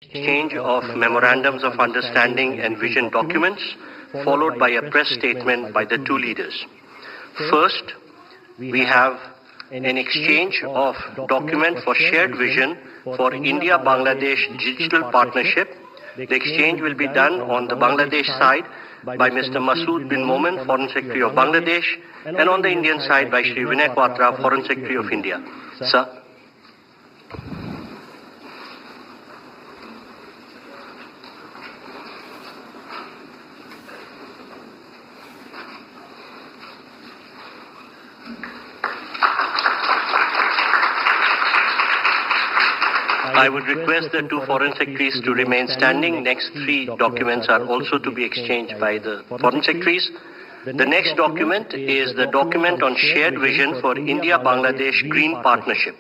exchange of memorandums of understanding and vision documents, followed by a press statement by the two leaders. First, we have an exchange of document for shared vision for India-Bangladesh digital partnership. The exchange will be done on the Bangladesh side by Mr. Masood bin Momen, Foreign Secretary of Bangladesh, and on the Indian side by Shri Vinay Quatra, Foreign Secretary of India. Sir. I would request the two foreign secretaries to remain standing. Next three documents are also to be exchanged by the foreign secretaries. The next document is the document on shared vision for India-Bangladesh Green Partnership.